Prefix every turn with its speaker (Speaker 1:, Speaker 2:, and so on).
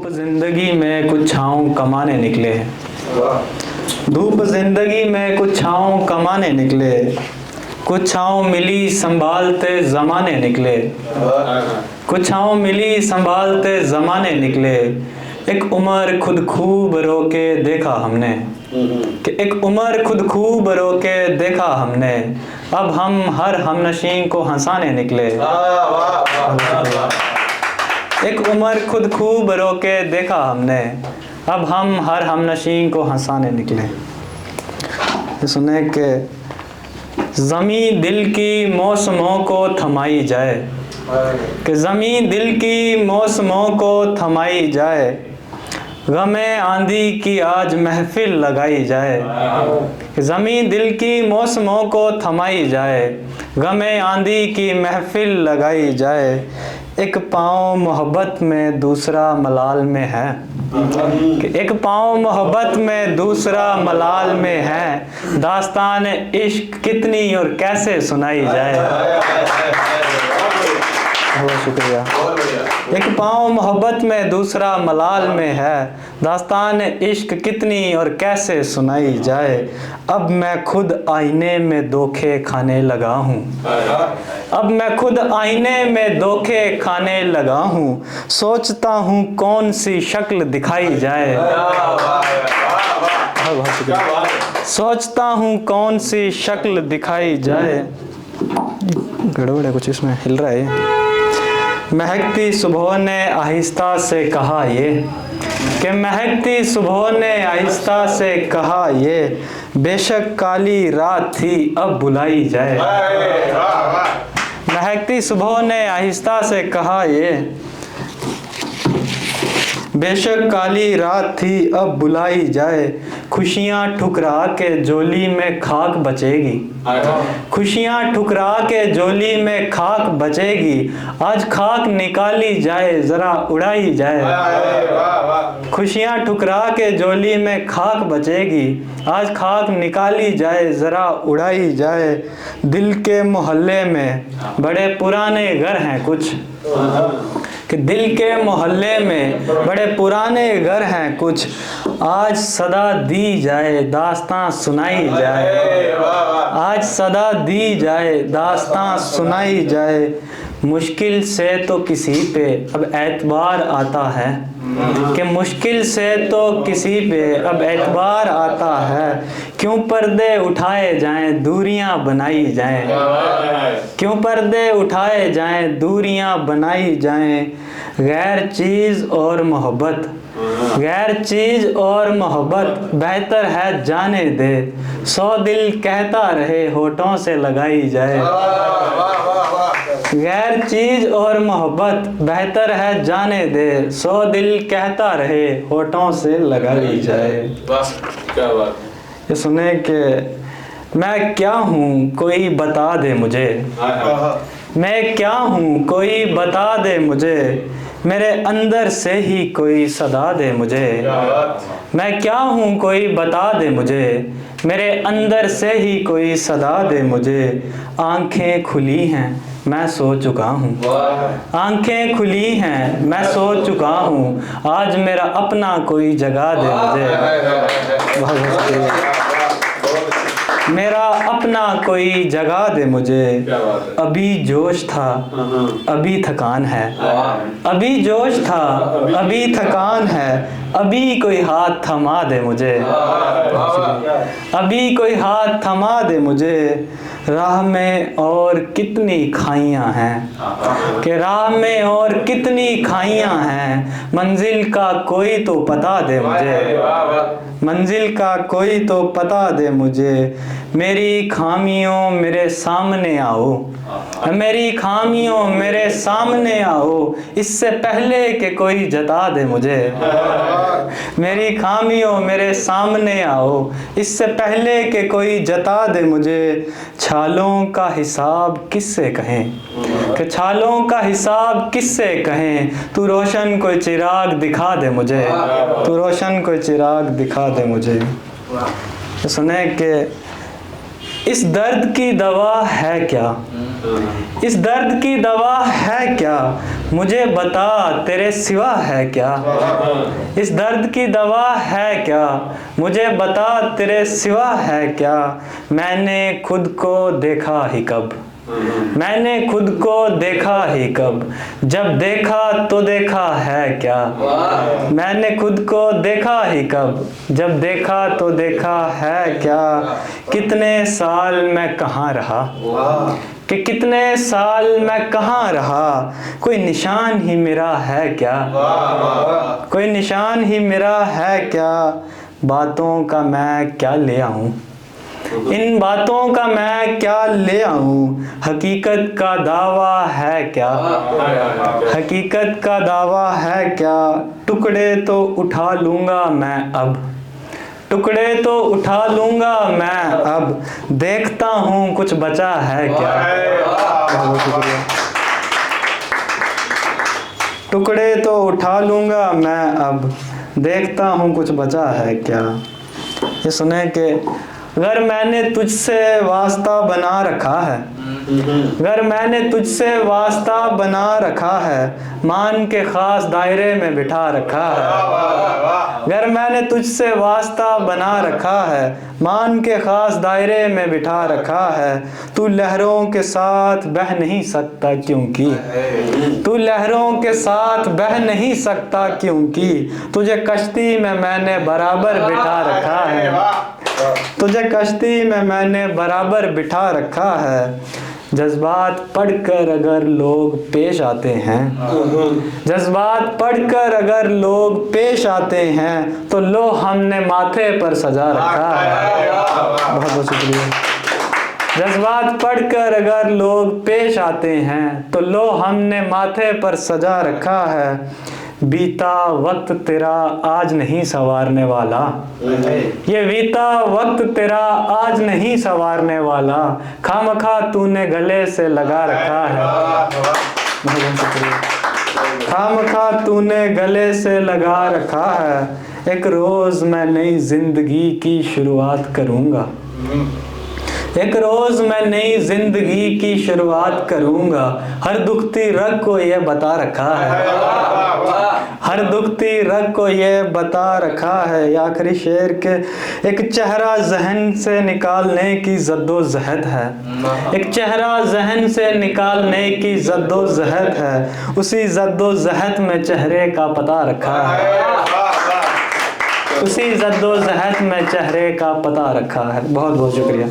Speaker 1: धूप जिंदगी में कुछ छाँव कमाने निकले हैं। धूप जिंदगी में कुछ छाँव कमाने निकले, कुछ छाँव मिली संभालते ज़माने निकले, कुछ छाँव मिली संभालते ज़माने निकले। एक उम्र खुद खूब रोके देखा हमने, कि एक उम्र खुद खूब रोके देखा हमने, अब हम हर हमनशीं को हंसाने निकले। एक उम्र खुद खूब रोके देखा हमने, अब हम हर हमनशीं को हंसाने निकले। सुने के ज़मीं दिल की मौसमों को थमाई जाए, कि ज़मीं दिल की मौसमों को थमाई जाए, गमे आंधी की आज महफिल लगाई जाए। ज़मीं दिल की मौसमों को थमाई जाए, गमे आंधी की महफिल लगाई जाए। एक पाँव मोहब्बत में दूसरा मलाल में है, कि एक पाँव मोहब्बत में दूसरा मलाल में है, दास्तान इश्क कितनी और कैसे सुनाई जाए। बहुत शुक्रिया। एक पाँव मोहब्बत में दूसरा मलाल में है, दास्तान इश्क कितनी और कैसे सुनाई जाए। अब मैं खुद आईने में धोखे खाने लगा हूँ, अब मैं खुद आईने में धोखे खाने लगा हूँ, सोचता हूँ कौन सी शक्ल दिखाई जाए। सोचता हूँ कौन सी शक्ल दिखाई जाए। गड़बड़ है कुछ इसमें, हिल रहा है। महकती सुबह ने आहिस्ता से कहा ये, कि महकती सुबह ने आहिस्ता से कहा ये, बेशक काली रात थी अब बुलाई जाए। महकती सुबह ने आहिस्ता से कहा ये, बेशक काली रात थी अब बुलाई जाए। खुशियाँ ठुकरा के झोली में खाक बचेगी, खुशियाँ ठुकरा के झोली में खाक बचेगी, आज खाक निकाली जाए ज़रा उड़ाई जाए। खुशियाँ ठुकरा के झोली में खाक बचेगी, आज खाक निकाली जाए ज़रा उड़ाई जाए। दिल के मोहल्ले में बड़े पुराने घर हैं कुछ, कि दिल के मोहल्ले में बड़े पुराने घर हैं कुछ, आज सदा दी जाए दास्तां सुनाई जाए, आज सदा दी जाए दास्तां सुनाई जाए। मुश्किल से तो किसी पे अब एतबार आता है, कि मुश्किल से तो किसी पे अब एतबार आता है, क्यों पर्दे उठाए जाएं दूरियां बनाई जाएं, क्यों पर्दे उठाए जाएं दूरियां बनाई जाएं। गैर चीज़ और मोहब्बत, गैर चीज़ और मोहब्बत बेहतर है जाने दे, 100 दिल कहता रहे होठों से लगाई जाए। गैर चीज़ और मोहब्बत बेहतर है जाने दे, 100 दिल कहता रहे होठों से लगाई जाए।
Speaker 2: क्या बात।
Speaker 1: ये सुने कि मैं क्या हूँ कोई बता दे मुझे, मैं क्या हूँ कोई बता दे मुझे, मेरे अंदर से ही कोई सदा दे मुझे। मैं क्या हूँ कोई बता दे मुझे, मेरे अंदर से ही कोई सदा दे मुझे। आंखें खुली हैं मैं सो चुका हूँ, आंखें खुली हैं मैं सो चुका हूँ, आज मेरा अपना कोई जगा दे मुझे। बहुत मेरा अपना कोई जगा दे मुझे। अभी जोश था अभी थकान है, अभी जोश था अभी थकान है, अभी कोई हाथ थमा दे मुझे, अभी कोई हाथ थमा दे मुझे। राह में और कितनी खाइयाँ हैं, कि राह में और कितनी खाइयाँ हैं, मंजिल का कोई तो पता दे मुझे, मंजिल का कोई तो पता दे मुझे। मेरी खामियों मेरे सामने आओ, मेरी खामियों मेरे सामने आओ, इससे पहले कि कोई जता दे मुझे। मेरी खामियों मेरे सामने आओ, इससे पहले कि कोई जता दे मुझे। छालों का हिसाब किससे कहें, कि छालों का हिसाब किससे कहें, तू रोशन कोई चिराग दिखा दे मुझे, तू रोशन कोई चिराग दिखा दे मुझे। तो सुने कि इस दर्द की दवा है क्या, इस दर्द की दवा है क्या, मुझे बता तेरे सिवा है क्या, इस दर्द की दवा है क्या, मुझे बता तेरे सिवा है क्या, मैंने खुद को देखा ही कब, मैंने खुद को देखा ही कब, जब देखा तो देखा है क्या, मैंने खुद को देखा ही कब, जब देखा तो देखा है क्या, कितने साल मैं कहाँ रहा, कि कितने साल मैं कहाँ रहा, कोई निशान ही मेरा है क्या, कोई निशान ही मेरा है क्या, बातों का मैं क्या ले आऊं, इन बातों का मैं क्या ले आऊं, हकीकत का दावा है क्या, हकीकत का दावा है क्या, टुकड़े तो उठा लूंगा मैं अब, टुकड़े तो उठा लूंगा मैं अब, देखता हूँ कुछ बचा है क्या, बहुत शुक्रिया। टुकड़े तो उठा लूंगा मैं अब, देखता हूँ कुछ बचा है क्या। ये सुने कि अगर मैंने तुझसे वास्ता बना रखा है, अगर मैंने तुझसे वास्ता बना रखा है, मान के खास दायरे में बिठा रखा है, अगर मैंने तुझसे वास्ता बना रखा है, मान के खास दायरे में बिठा रखा है, तू लहरों के साथ बह नहीं सकता क्योंकि, तू लहरों के साथ बह नहीं सकता क्योंकि, तुझे कश्ती में मैंने बराबर बिठा रखा है, तुझे कश्ती में मैंने बराबर बिठा रखा है। जज्बात पढ़कर अगर लोग पेश आते हैं, जज्बात पढ़कर अगर लोग पेश आते हैं, तो लो हमने माथे पर सजा रखा है। बहुत बहुत शुक्रिया। जज्बात पढ़कर अगर लोग पेश आते हैं, तो लो हमने माथे पर सजा रखा है। बीता वक्त तेरा आज नहीं संवारने वाला, ये बीता वक्त तेरा आज नहीं संवारने वाला, खामखा तूने गले से लगा रखा है। खामखा तूने गले से लगा रखा है। एक रोज मैं नई जिंदगी की शुरुआत करूंगा, एक रोज मैं नई जिंदगी की शुरुआत करूंगा। हर दुखती रग को ये बता रखा है, हर दुखती रग को ये बता रखा है। ये आखिरी शेर के एक चेहरा जहन से निकालने की जद्दोजहद है, एक चेहरा जहन से निकालने की जद्दोजहद है। उसी जद्दोजहद में चेहरे का पता रखा है, उसी जद्दोजहद में चेहरे का पता रखा है। बहुत बहुत शुक्रिया।